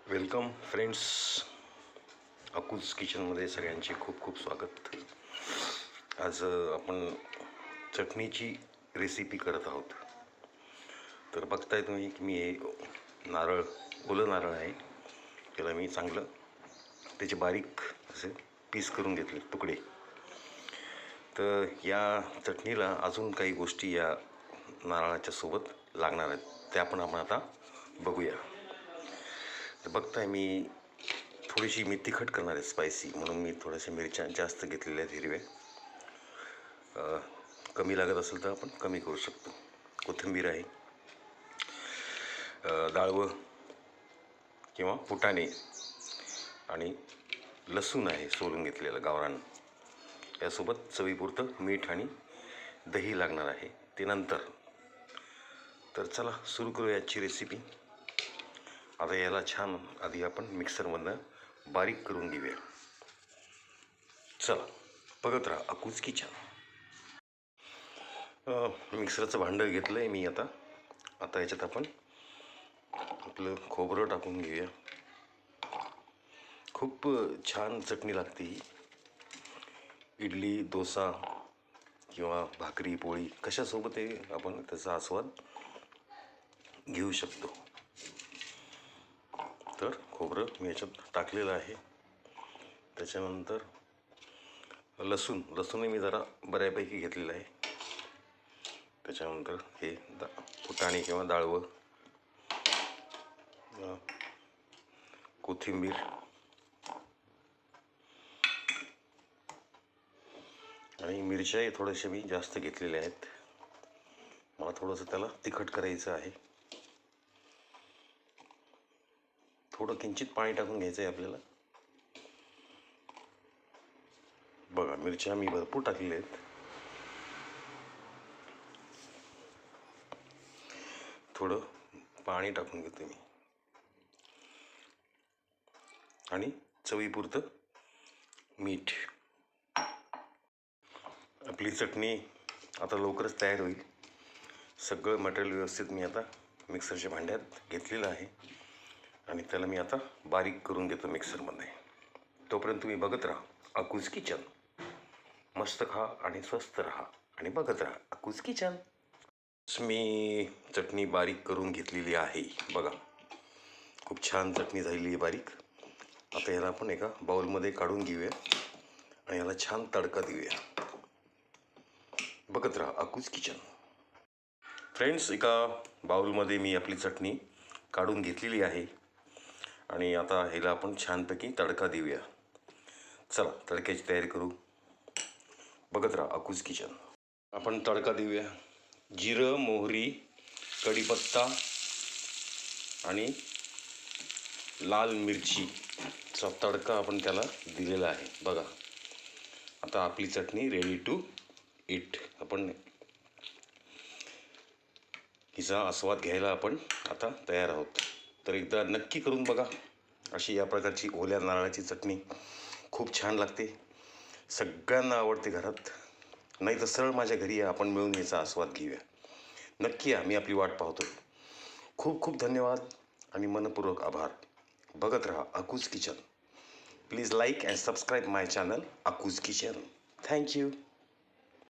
Welcome friends, अकूज किचनमध्ये सगळ्यांचे खूप खूप स्वागत. आज आपण चटणीची रेसिपी करत आहोत. तर बघताय तुम्ही की मी हे नारळ, ओलं नारळ आहे, त्याला मी चांगलं त्याचे बारीक असे पीस करून घेतले, तुकडे. तर या चटणीला अजून काही गोष्टी या नारळाच्या सोबत लागणार आहेत, त्या पण आपण आता बघूया. तर बघताय मी थोडीशी मी तिखट करणार आहे, स्पायसी, म्हणून मी थोड्याशा मिरच्या जास्त घेतलेल्या आहेत, हिरव्या. कमी लागत असेल तर आपण कमी करू शकतो. कोथिंबीर आहे, डाळवं किंवा फुटाणे, आणि लसूण आहे सोलून घेतलेलं गावरान. यासोबत चवीपुरतं मीठ आणि दही लागणार आहे, ते नंतर. तर चला सुरू करूया आजची रेसिपी. आता याला छान आधी आपण मिक्सरमधनं बारीक करून घेऊया. चला बघत राहा अकूज किचन. मिक्सरचं भांडं घेतलं आहे मी. आता याच्यात आपण आपलं खोबरं टाकून घेऊया. खूप छान चटणी लागते ही. इडली, डोसा किंवा भाकरी, पोळी कशासोबतही आपण त्याचा आस्वाद घेऊ शकतो. तर खोबरं मी याच्यात टाकलेलं आहे. त्याच्यानंतर लसूणही मी जरा बऱ्यापैकी घेतलेलं आहे. त्याच्यानंतर हे फुटाणे किंवा डाळवं, कोथिंबीर आणि मिरच्याही थोड्याशा मी जास्त घेतलेल्या आहेत. मला थोडंसं त्याला तिखट करायचं आहे. थोडं किंचित पाणी टाकून घ्यायचं आहे आपल्याला. बघा, मिरच्या मी भरपूर टाकलेल्या आहेत. थोडं पाणी टाकून घेतो मी, आणि चवीपुरतं मीठ. आपली चटणी आता लवकरच तयार होईल. सगळं मटेरियल व्यवस्थित मी आता मिक्सरच्या भांड्यात घेतलेलं आहे, आणि त्याला मी आता बारीक करून घेतो मिक्सरमध्ये. तोपर्यंत तुम्ही बघत राहा अकूज किचन. मस्त खा आणि स्वस्त राहा, आणि बघत राहा अकूज किचन. मी चटणी बारीक करून घेतलेली आहे, बघा. खूप छान चटणी झालेली आहे बारीक. आता याला आपण एका बाउलमध्ये काढून घेऊया आणि याला छान तडका देऊया. बघत राहा अकूज किचन. फ्रेंड्स, एका बाउलमध्ये मी आपली चटणी काढून घेतलेली आहे, आणि आता ह्याला आपण छानपैकी तडका देऊया. चला तडक्याची तयारी करू. बघत राहा अकूज किचन. आपण तडका देऊया. जिरं, मोहरी, कढीपत्ता आणि लाल मिरचीचा तडका आपण त्याला दिलेला आहे, बघा. आता आपली चटणी रेडी टू ईट. आपण हिचा आस्वाद घ्यायला आपण आता तयार आहोत. तर एकदा नक्की करून बघा. अशी या प्रकारची ओल्या नारळाची चटणी खूप छान लागते, सगळ्यांना आवडते घरात. नाही तर सरळ माझ्या घरी या, आपण मिळून याचा आस्वाद घेऊया. नक्की या, मी आपली वाट पाहतोय. खूप खूप धन्यवाद आणि मनपूर्वक आभार. बघत राहा अकूज kitchen. Please like and subscribe my channel अकूज किचन. थँक्यू.